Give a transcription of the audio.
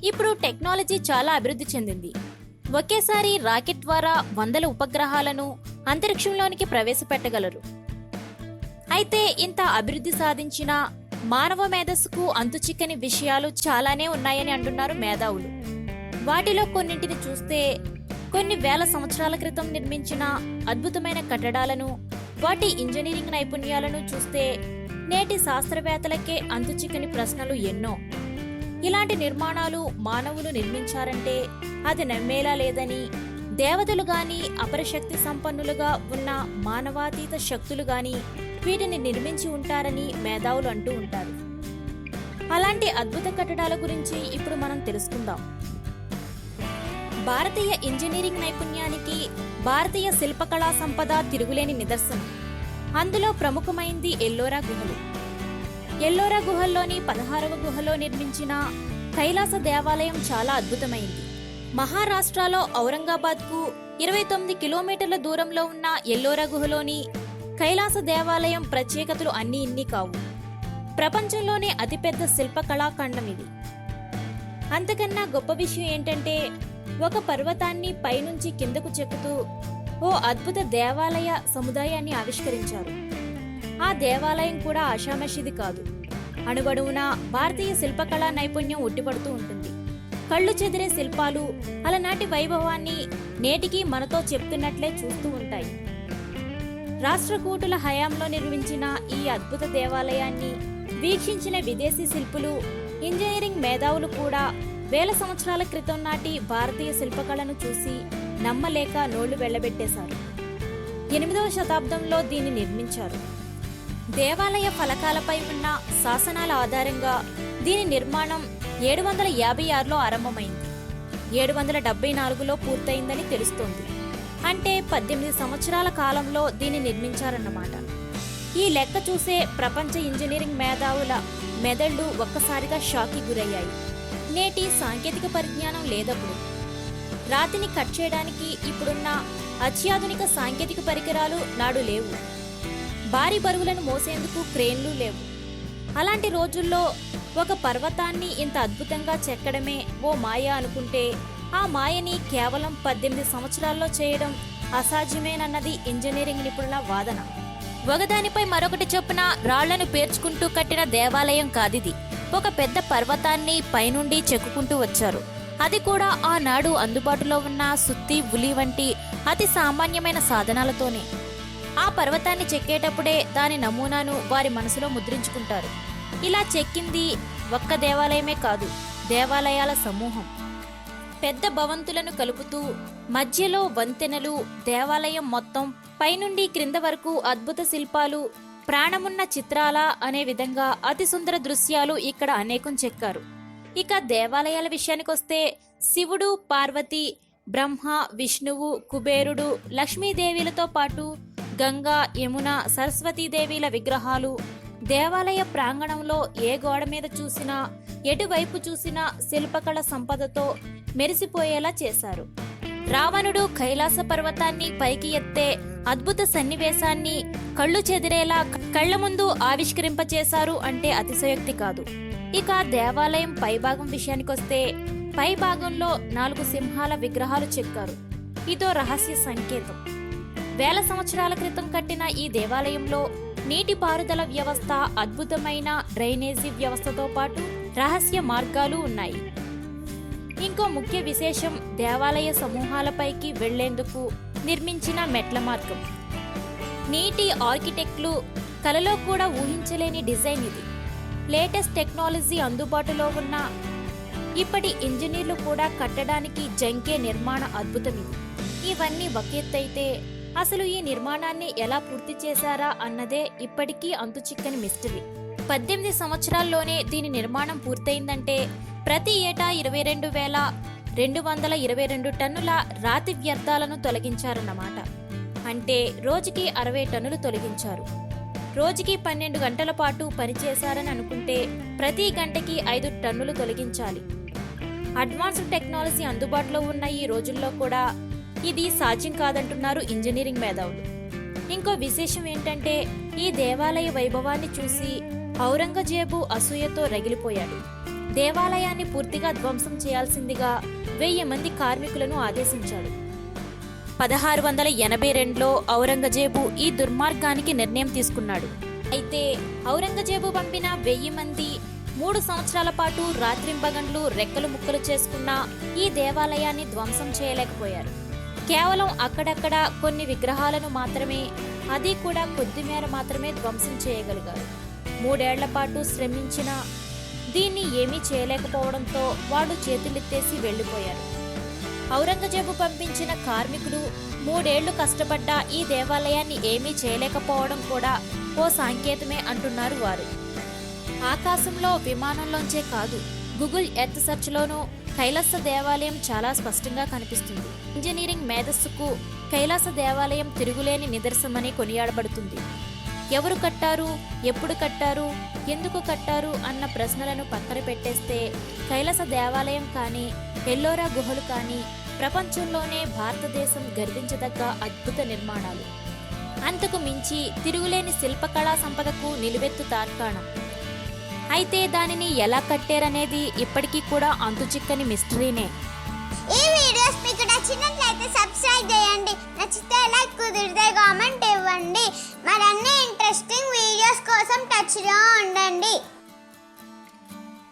ఇప్పుడు టెక్నాలజీ చాలా అభివృద్ధి చెందింది. ఒకేసారి రాకెట్ ద్వారా వందల ఉపగ్రహాలను అంతరిక్షంలోనికి ప్రవేశపెట్టగలరు. అయితే ఇంత అభివృద్ధి సాధించిన మానవ మేధస్సుకు అంతుచిక్కని విషయాలు చాలానే ఉన్నాయని అంటున్నారు మేధావులు. వాటిలో కొన్నింటిని చూస్తే కొన్ని వేల సంవత్సరాల క్రితం నిర్మించిన అద్భుతమైన కట్టడాలను, వాటి ఇంజనీరింగ్ నైపుణ్యాలను చూస్తే నేటి శాస్త్రవేత్తలకే అంతుచిక్కని ప్రశ్నలు ఎన్నో. ఇలాంటి నిర్మాణాలు మానవులు నిర్మించారంటే అది నమ్మేలా లేదని, దేవతలు గాని అపరశక్తి సంపన్నులుగా ఉన్న మానవాతీత శక్తులు గాని వీటిని నిర్మించి ఉంటారని మేధావులు అంటూ ఉంటారు. అలాంటి అద్భుత కట్టడాల గురించి ఇప్పుడు మనం తెలుసుకుందాం. భారతీయ ఇంజనీరింగ్ నైపుణ్యానికి భారతీయ శిల్పకళా సంపద తిరుగులేని నిదర్శనం. అందులో ప్రముఖమైంది ఎల్లోరా గుహలు. ఎల్లోరా గుహల్లోని 16వ గుహలో నిర్మించిన కైలాస దేవాలయం చాలా అద్భుతమైంది. మహారాష్ట్రలో ఔరంగాబాద్కు 29 కిలోమీటర్ల దూరంలో ఉన్న ఎల్లోరా గుహలోని కైలాస దేవాలయం ప్రత్యేకతలు అన్నీ ఇన్ని కావు. ప్రపంచంలోనే అతిపెద్ద శిల్పకళాఖండం ఇది. అంతకన్నా గొప్ప విషయం ఏంటంటే ఒక పర్వతాన్ని పైనుంచి కిందకు చెక్కుతూ ఓ అద్భుత దేవాలయ సముదాయాన్ని ఆవిష్కరించారు. ఆ దేవాలయం కూడా ఆషామాషిది కాదు. అణువణువున భారతీయ శిల్పకళా నైపుణ్యం ఉట్టిపడుతూ ఉంటుంది. కళ్ళు చెదిరే శిల్పాలు అలనాటి వైభవాన్ని నేటికి మనతో చెప్తున్నట్లే చూస్తూ ఉంటాయి. రాష్ట్రకూటుల హయాంలో నిర్మించిన ఈ అద్భుత దేవాలయాన్ని వీక్షించిన విదేశీ శిల్పులు, ఇంజనీరింగ్ మేధావులు కూడా వేల సంవత్సరాల క్రితం నాటి భారతీయ శిల్పకళను చూసి నమ్మలేక నోళ్లు వెళ్లబెట్టేశారు. 8వ శతాబ్దంలో దీన్ని నిర్మించారు. దేవాలయ ఫలకాలపై ఉన్న శాసనాల ఆధారంగా దీని నిర్మాణం 756లో ఆరంభమైంది. 774లో పూర్తయిందని తెలుస్తోంది. అంటే 18 సంవత్సరాల కాలంలో దీన్ని నిర్మించారన్నమాట. ఈ లెక్క చూసే ప్రపంచ ఇంజనీరింగ్ మేధావుల మెదళ్లు ఒక్కసారిగా షాక్కి గురయ్యాయి. నేటి సాంకేతిక పరిజ్ఞానం లేదప్పుడు. రాతిని కట్ చేయడానికి ఇప్పుడున్న అత్యాధునిక సాంకేతిక పరికరాలు నాడు లేవు. భారీ బరువులను మోసేందుకు క్రేన్లు లేవు. అలాంటి రోజుల్లో ఒక పర్వతాన్ని ఇంత అద్భుతంగా చెక్కడమే ఓ మాయ అనుకుంటే ఆ మాయని కేవలం 18 సంవత్సరాల్లో చేయడం అసాధ్యమేనన్నది ఇంజనీరింగ్ నిపుణుల వాదన. ఒకదానిపై మరొకటి చొప్పున రాళ్లను పేర్చుకుంటూ కట్టిన దేవాలయం కాదిది. ఒక పెద్ద పర్వతాన్ని పైనుండి చెక్కుకుంటూ వచ్చారు. అది కూడా ఆనాడు అందుబాటులో ఉన్న సుత్తి, ఉలి వంటి అతి సామాన్యమైన సాధనాలతోనే. ఆ పర్వతాన్ని చెక్కేటప్పుడే దాని నమూనాను వారి మనసులో ముద్రించుకుంటారు. ఇలా చెక్కింది ఒక్క దేవాలయమే కాదు, దేవాలయాల సమూహం. పెద్ద భవంతులను కలుపుతూ మధ్యలో వంతెనలు, దేవాలయం మొత్తం పైనుండి క్రింద వరకు అద్భుత శిల్పాలు, ప్రాణమున్న చిత్రాల అనే విధంగా అతి సుందర దృశ్యాలు ఇక్కడ అనేకం చెక్కారు. ఇక దేవాలయాల విషయానికొస్తే శివుడు, పార్వతి, బ్రహ్మ, విష్ణువు, కుబేరుడు, లక్ష్మీదేవిలతో పాటు గంగా, యమున, సరస్వతీదేవిల విగ్రహాలు దేవాలయ ప్రాంగణంలో ఏ గోడ మీద చూసినా, ఎటువైపు చూసినా శిల్పకళ సంపదతో మెరిసిపోయేలా చేశారు. రావణుడు కైలాస పర్వతాన్ని పైకి ఎత్తే అద్భుత సన్నివేశాన్ని కళ్ళు చెదిరేలా కళ్ల ముందు ఆవిష్కరింపచేశారు అంటే అతిశయోక్తి కాదు. ఇక దేవాలయం పైభాగం విషయానికొస్తే పై భాగంలో 4 సింహాల విగ్రహాలు చెక్కారు. ఇదో రహస్య సంకేతం. వేల సంవత్సరాల క్రితం కట్టిన ఈ దేవాలయంలో నీటిపారుదల వ్యవస్థ, అద్భుతమైన డ్రైనేజీ వ్యవస్థతో పాటు రహస్య మార్గాలు ఉన్నాయి. ఇంకో ముఖ్య విశేషం దేవాలయ సమూహాలపైకి వెళ్లేందుకు నిర్మించిన మెట్ల మార్గం. నీటి ఆర్కిటెక్ట్లు కలలో కూడా ఊహించలేని డిజైన్ ఇది. లేటెస్ట్ టెక్నాలజీ అందుబాటులో ఉన్న ఇప్పటి ఇంజనీర్లు కూడా కట్టడానికి జంకే నిర్మాణ అద్భుతం ఇది. ఇవన్నీ ఒక ఎత్తైతే అసలు ఈ నిర్మాణాన్ని ఎలా పూర్తి చేశారా అన్నదే ఇప్పటికీ అంతుచిక్కని మిస్టరీ. 18 సంవత్సరాల్లోనే దీని నిర్మాణం పూర్తయిందంటే ప్రతి ఏటా 22,222 టన్నుల రాతి వ్యర్థాలను తొలగించారన్నమాట. అంటే రోజుకి 60 టన్నులు తొలగించారు. రోజుకి 12 గంటల పాటు పనిచేశారని అనుకుంటే ప్రతి గంటకి 5 టన్నులు తొలగించాలి. అడ్వాన్స్డ్ టెక్నాలజీ అందుబాటులో ఉన్న ఈ రోజుల్లో కూడా ఇది సాధ్యం కాదంటున్నారు ఇంజనీరింగ్ మేధావులు. ఇంకో విశేషం ఏంటంటే ఈ దేవాలయ వైభవాన్ని చూసి ఔరంగజేబు అసూయతో రగిలిపోయాడు. దేవాలయాన్ని పూర్తిగా ధ్వంసం చేయాల్సిందిగా 1000 మంది కార్మికులను ఆదేశించాడు. 1682లో ఔరంగజేబు ఈ దుర్మార్గానికి నిర్ణయం తీసుకున్నాడు. అయితే ఔరంగజేబు పంపిన 1000 మంది 3 సంవత్సరాల పాటు రాత్రింబగండ్లు రెక్కలు ముక్కలు చేసుకున్న ఈ దేవాలయాన్ని ధ్వంసం చేయలేకపోయారు. కేవలం అక్కడక్కడ కొన్ని విగ్రహాలను మాత్రమే, అది కూడా కొద్దిమేర మాత్రమే ధ్వంసం చేయగలిగారు. 3 ఏళ్ల పాటు శ్రమించిన దీన్ని ఏమీ చేయలేకపోవడంతో వాడు చేతులెత్తేసి వెళ్లిపోయారు. ఔరంగజేబు పంపించిన కార్మికులు 3 ఏళ్లు కష్టపడ్డా ఈ దేవాలయాన్ని ఏమీ చేయలేకపోవడం కూడా ఓ సాంకేతమే అంటున్నారు వారు. ఆకాశంలో విమానంలోంచే కాదు, గూగుల్ ఎర్త్ సెర్చ్లోనూ కైలాస దేవాలయం చాలా స్పష్టంగా కనిపిస్తుంది. ఇంజనీరింగ్ మేధస్సుకు కైలాస దేవాలయం తిరుగులేని నిదర్శనమని కొనియాడబడుతుంది. ఎవరు కట్టారు, ఎప్పుడు కట్టారు, ఎందుకు కట్టారు అన్న ప్రశ్నలను పక్కన పెట్టేస్తే కైలాస దేవాలయం కానీ ఎల్లోరా గుహలు కానీ ప్రపంచంలోనే భారతదేశం గర్వించదగ్గ అద్భుత నిర్మాణాలు. అంతకు మించి తిరుగులేని శిల్పకళా సంపదకు నిలువెత్తు తార్కాణం. అయితే దానిని ఎలా కట్టారనేది ఇప్పటికీ కూడా అంతుచిక్కని మిస్టరీనే. ఈ వీడియోస్ మీకు నచ్చినట్లయితే సబ్స్క్రైబ్ చేయండి, నచ్చితే లైక్, కుదిరితే కామెంట్ ఇవ్వండి. మరిన్ని ఇంట్రెస్టింగ్ వీడియోస్ కోసం టచ్లో ఉండండి.